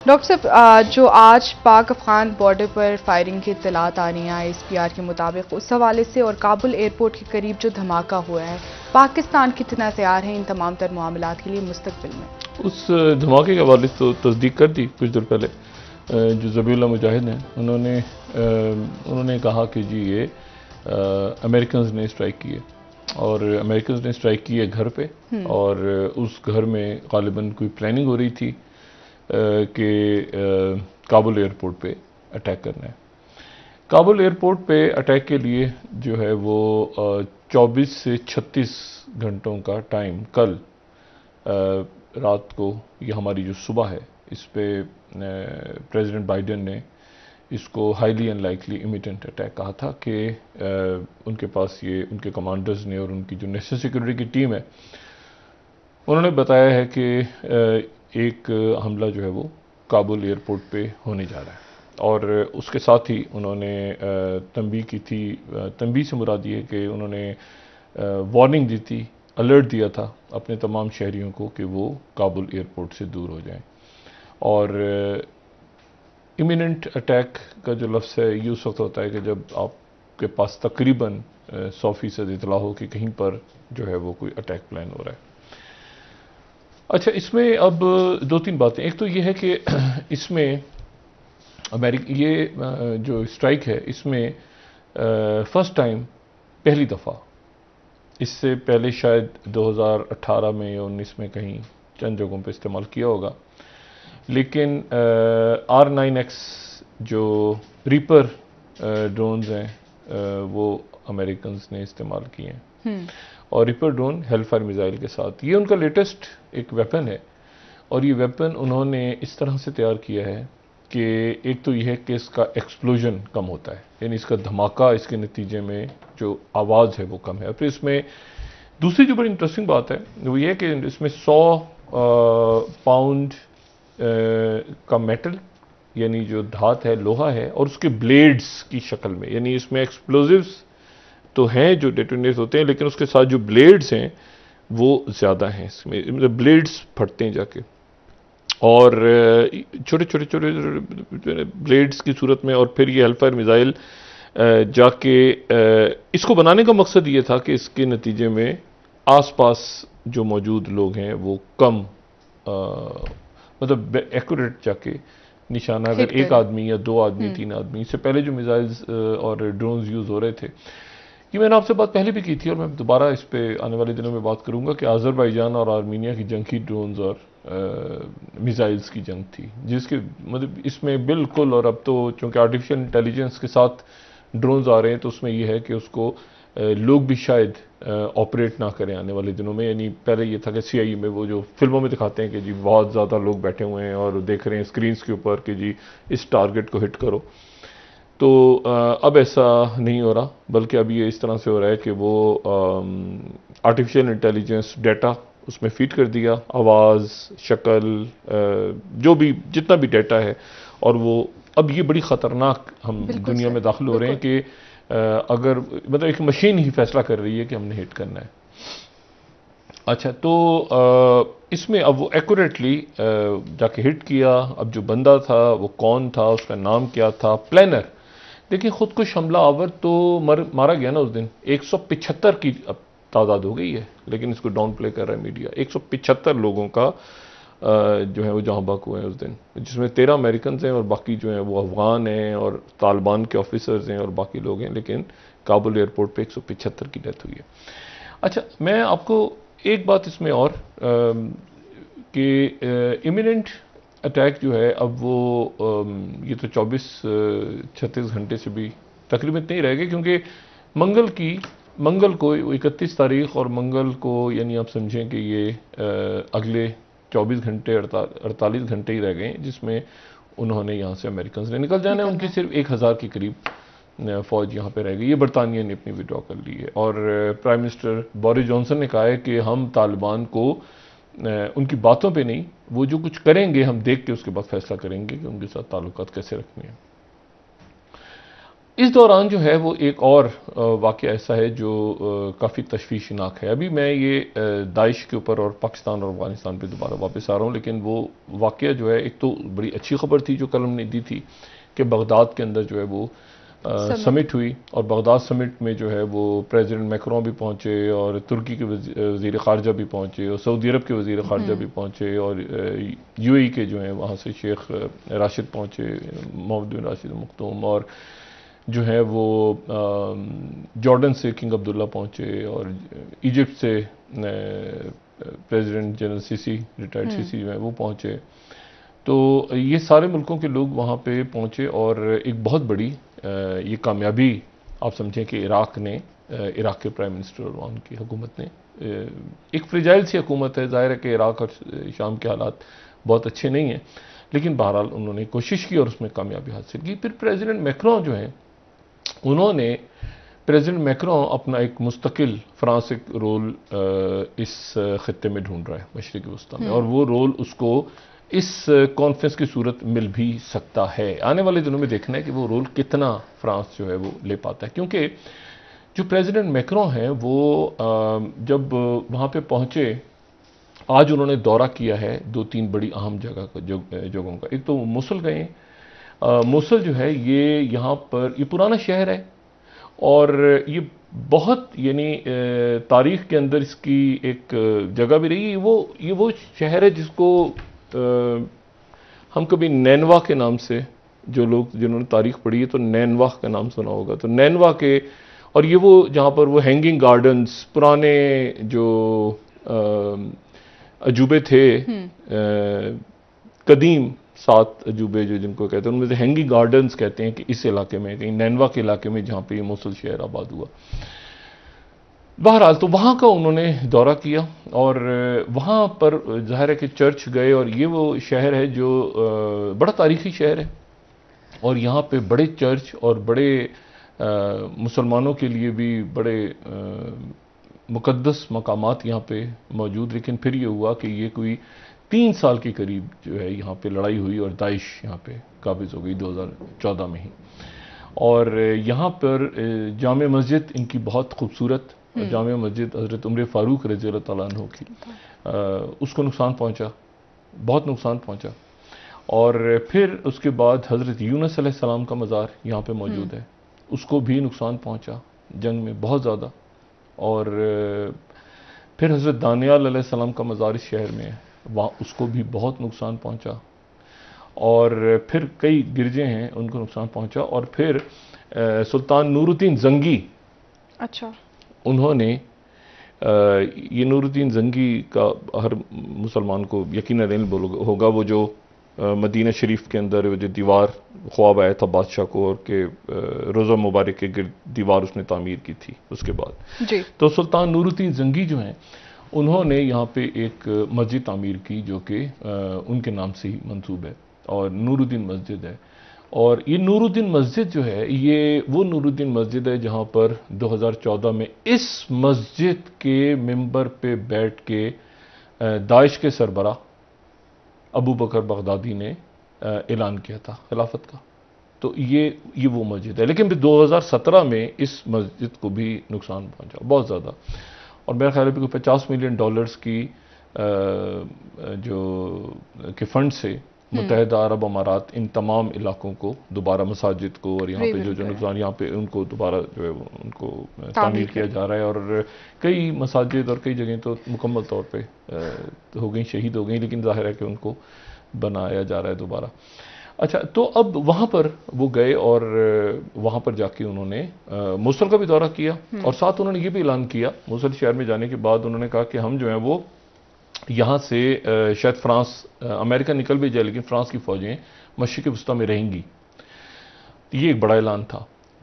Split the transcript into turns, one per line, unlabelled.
Doctor साहब, जो आज पाक अफगान बॉर्डर पर फायरिंग की इत्तलात आ रही हैं ISPR के मुताबिक, उस हवाले से और काबुल एयरपोर्ट के करीब जो धमाका हुआ है, पाकिस्तान कितना तैयार है इन तमाम तर मामलात के लिए मुस्तकबिल में?
उस धमाके के हवाले से तो तस्दीक कर दी कुछ देर पहले। जो ज़बीउल्लाह मुजाहिद हैं उन्होंने कहा कि जी ये अमेरिकन ने स्ट्राइक की है, और अमेरिकन ने स्ट्राइक की है घर पे, और उस घर में गालिबन कोई प्लानिंग हो रही थी कि काबुल एयरपोर्ट पे अटैक करना है। काबुल एयरपोर्ट पे अटैक के लिए जो है वो 24 से 36 घंटों का टाइम कल रात को, ये हमारी जो सुबह है, इस पे प्रेसिडेंट बाइडेन ने इसको हाईली अनलाइकली इमिटेंट अटैक कहा था कि उनके पास ये उनके कमांडर्स ने और उनकी जो नेशनल सिक्योरिटी की टीम है उन्होंने बताया है कि एक हमला जो है वो काबुल एयरपोर्ट पे होने जा रहा है। और उसके साथ ही उन्होंने तंबीह की थी। तंबीह से मुराद ये कि उन्होंने वार्निंग दी थी, अलर्ट दिया था अपने तमाम शहरियों को कि वो काबुल एयरपोर्ट से दूर हो जाएं। और इमिनेंट अटैक का जो लफ्ज़ है ये उस वक्त होता है कि जब आपके पास तकरीबन 100% इतला हो कि कहीं पर जो है वो कोई अटैक प्लान हो रहा है। अच्छा, इसमें अब दो तीन बातें। एक तो ये है कि इसमें ये जो स्ट्राइक है इसमें फर्स्ट टाइम, पहली दफ़ा, इससे पहले शायद 2018 में या 19 में कहीं चंद जगहों पे इस्तेमाल किया होगा, लेकिन R9X जो रीपर ड्रोन्स हैं वो अमेरिकन ने इस्तेमाल किए हैं। और रीपर ड्रोन हेलफायर मिसाइल के साथ, ये उनका लेटेस्ट एक वेपन है। और ये वेपन उन्होंने इस तरह से तैयार किया है कि एक तो यह है कि इसका एक्सप्लोजन कम होता है, यानी इसका धमाका, इसके नतीजे में जो आवाज़ है वो कम है। और फिर इसमें दूसरी जो बड़ी इंटरेस्टिंग बात है वो ये है कि इसमें 100 पाउंड का मेटल, यानी जो धात है, लोहा है, और उसके ब्लेड्स की शक्ल में, यानी इसमें एक्सप्लोजिव्स तो हैं जो डेटोनेट होते हैं, लेकिन उसके साथ जो ब्लेड्स हैं वो ज़्यादा हैं। इसमें मतलब ब्लेड्स फटते हैं जाके, और छोटे छोटे छोटे ब्लेड्स की सूरत में। और फिर ये हेलफायर मिसाइल जाके इसको बनाने का मकसद ये था कि इसके नतीजे में आसपास जो मौजूद लोग हैं वो कम मतलब एक्यूरेट जाके निशाना, अगर एक आदमी या दो आदमी, तीन आदमी, इससे पहले जो मिसाइल्स और ड्रोन्स यूज़ हो रहे थे, ये मैंने आपसे बात पहले भी की थी और मैं दोबारा इस पे आने वाले दिनों में बात करूंगा कि अज़रबैजान और आर्मीनिया की जंग की ड्रोन्स और मिसाइल्स की जंग थी, जिसके मतलब इसमें बिल्कुल, और अब तो चूंकि आर्टिफिशियल इंटेलिजेंस के साथ ड्रोन्स आ रहे हैं तो उसमें यह है कि उसको लोग भी शायद ऑपरेट ना करें आने वाले दिनों में। यानी पहले ये था कि CIA में वो जो फिल्मों में दिखाते हैं कि जी बहुत ज़्यादा लोग बैठे हुए हैं और देख रहे हैं स्क्रीन्स के ऊपर कि जी इस टारगेट को हिट करो, तो अब ऐसा नहीं हो रहा, बल्कि अब ये इस तरह से हो रहा है कि वो आर्टिफिशियल इंटेलिजेंस डाटा उसमें फीड कर दिया, आवाज़, शक्ल, जो भी जितना भी डाटा है, और वो अब ये बड़ी ख़तरनाक हम दुनिया में दाखिल हो रहे हैं कि अगर मतलब एक मशीन ही फैसला कर रही है कि हमने हिट करना है। अच्छा, तो इसमें अब वो एक्यूरेटली जाके हिट किया। अब जो बंदा था वो कौन था, उसका नाम क्या था, प्लानर। देखिए, खुदकुश हमला आवर तो मारा गया ना उस दिन, 175 की अब तादाद हो गई है, लेकिन इसको डाउन प्ले कर रहा है मीडिया। 175 लोगों का जो है वो जहाँ बाक हुए हैं उस दिन, जिसमें 13 अमेरिकन हैं और बाकी जो हैं वो अफगान हैं और तालिबान के ऑफिसर्स हैं और बाकी लोग हैं, लेकिन काबुल एयरपोर्ट पे 175 की डेथ हुई है। अच्छा, मैं आपको एक बात इसमें और कि इमिनेंट अटैक जो है अब वो ये तो 24-36 घंटे से भी तकरीबन नहीं रह गए, क्योंकि मंगल को 31 तारीख और मंगल को, यानी आप समझें कि ये अगले 24 घंटे 48 घंटे ही रह गए, जिसमें उन्होंने यहाँ से अमेरिकन ने निकल जाना है। उनकी सिर्फ 1000 के करीब फौज यहाँ पे रह गई है। बरतानिया ने अपनी विड्रॉ कर ली है, और प्राइम मिनिस्टर बोरिस जॉनसन ने कहा है कि हम तालिबान को उनकी बातों पे नहीं, वो जो कुछ करेंगे हम देख के उसके बाद फैसला करेंगे कि उनके साथ ताल्लुकात कैसे रखने हैं। इस दौरान जो है वो एक और वाक़या ऐसा है जो काफ़ी तशवीशनाक है। अभी मैं ये दाइश के ऊपर और पाकिस्तान और अफगानिस्तान पे दोबारा वापस आ रहा हूँ, लेकिन वो वाक़या जो है, एक तो बड़ी अच्छी खबर थी जो कल हमने दी थी कि बगदाद के अंदर जो है वो समिट हुई, और बगदाद समिट में जो है वो प्रेसिडेंट मैक्रोन भी पहुँचे और तुर्की के वज़ीर ख़ारजा भी पहुँचे और सऊदी अरब के वज़ीर ख़ारजा भी पहुँचे और UAE के जो हैं वहाँ से शेख राशिद पहुँचे, मोहम्मद बिन राशिद अल मखदूम, और जो है वो जॉर्डन से किंग अब्दुल्ला पहुँचे और इजिप्ट से president general CC, retired CC जो है वो पहुँचे। तो ये सारे मुल्कों के लोग वहाँ पे पहुँचे और एक बहुत बड़ी ये कामयाबी आप समझें कि इराक़ ने, इराक़ के प्राइम मिनिस्टर और उनकी हुकूमत ने, एक फ्रिजाइल सी हुकूमत है, ज़ाहिर है कि इराक़ और शाम के हालात बहुत अच्छे नहीं हैं, लेकिन बहरहाल उन्होंने कोशिश की और उसमें कामयाबी हासिल की। फिर प्रेसिडेंट मैक्रोन जो हैं, उन्होंने, प्रेसिडेंट मैक्रोन अपना एक मुस्तकिल फ्रांसिक रोल इस खत्ते में ढूंढ रहा है, मशरिक़ वस्ता में, और वो रोल उसको इस कॉन्फ्रेंस की सूरत मिल भी सकता है। आने वाले दिनों में देखना है कि वो रोल कितना फ्रांस जो है वो ले पाता है, क्योंकि जो प्रेसिडेंट मैक्रोन है वो जब वहाँ पे पहुँचे, आज उन्होंने दौरा किया है 2-3 बड़ी अहम जगहों का। एक तो मोसुल गए। मोसुल जो है ये यहाँ पर, ये पुराना शहर है और ये बहुत, यानी तारीख़ के अंदर इसकी एक जगह भी रही है। ये वो शहर है जिसको हम कभी नैनवा के नाम से, जो लोग जिन्होंने तारीख़ पढ़ी है तो नैनवा का नाम सुना होगा, तो नैनवा के, और ये वो जहाँ पर वो हैंगिंग गार्डन्स, पुराने जो अजूबे थे, कदीम 7 अजूबे जो जिनको कहते हैं, उनमें से हैंगिंग गार्डन्स कहते हैं कि इस इलाके में, कहीं नैनवा के इलाके में जहाँ पे मोसुल शहर आबाद हुआ। बहरहाल तो वहाँ का उन्होंने दौरा किया और वहाँ पर ज़ाहिर है कि चर्च गए, और ये वो शहर है जो बड़ा तारीख़ी शहर है और यहाँ पे बड़े चर्च और बड़े मुसलमानों के लिए भी बड़े मुक़द्दस मकामात यहाँ पे मौजूद। लेकिन फिर ये हुआ कि ये कोई 3 साल के करीब जो है यहाँ पे लड़ाई हुई और दाइश यहाँ पे काबिज़ हो गई 2014 में ही। और यहाँ पर जामे मस्जिद इनकी बहुत खूबसूरत, जामे मस्जिद हज़रत उमर फ़ारूक रज़ी अल्लाह तआला अन्हु की, उसको नुकसान पहुँचा, बहुत नुकसान पहुँचा। और फिर उसके बाद हज़रत यूनुस अलैहिस्सलाम का मज़ार यहाँ पे मौजूद है, उसको भी नुकसान पहुँचा जंग में बहुत ज़्यादा। और फिर हज़रत दानियाल अलैहिस्सलाम का मज़ार इस शहर में है, वहाँ उसको भी बहुत नुकसान पहुँचा। और फिर कई गिरजे हैं उनको नुकसान पहुँचा। और फिर सुल्तान नूरुद्दीन ज़ंगी,
अच्छा, उन्होंने
ये नूरुद्दीन ज़ंगी का हर मुसलमान को यकीनन होगा, वो जो मदीना शरीफ के अंदर वो जो दीवार ख्वाब आया था बादशाह को, और के रोज़ा मुबारक के गिर्द दीवार उसने तामीर की थी उसके बाद जी। तो सुल्तान नूरुद्दीन ज़ंगी जो हैं, उन्होंने यहाँ पे एक मस्जिद तामीर की जो कि उनके नाम से ही मंसूब है और नूरुद्दीन मस्जिद है। और ये नूरुद्दीन मस्जिद जो है, ये वो नूरुद्दीन मस्जिद है जहाँ पर 2014 में इस मस्जिद के मिंबर पे बैठ के दाइश के सरबरा अबू बकर बगदादी ने ऐलान किया था खिलाफत का। तो ये वो मस्जिद है। लेकिन फिर 2017 में इस मस्जिद को भी नुकसान पहुंचा बहुत ज़्यादा, और मेरा ख्याल है कि $50 मिलियन की जो के फंड से मुत्तहिदा अरब अमारात इन तमाम इलाकों को दोबारा, मसाजिद को और यहाँ पे जो नुकसान, यहाँ पे उनको दोबारा जो है उनको तामीर किया जा रहा है। और कई मसाजिद और कई जगह तो मुकम्मल तौर पे हो गई, शहीद हो गई, लेकिन जाहिर है कि उनको बनाया जा रहा है दोबारा। अच्छा, तो अब वहाँ पर वो गए और वहाँ पर जाके उन्होंने मोसुल का भी दौरा किया, और साथ उन्होंने ये भी ऐलान किया, मोसुल शहर में जाने के बाद उन्होंने कहा कि हम जो है वो यहाँ से शायद फ्रांस, अमेरिका निकल भी जाए, लेकिन फ्रांस की फ़ौजें मशरिक़ वस्ता में रहेंगी। ये एक बड़ा ऐलान था।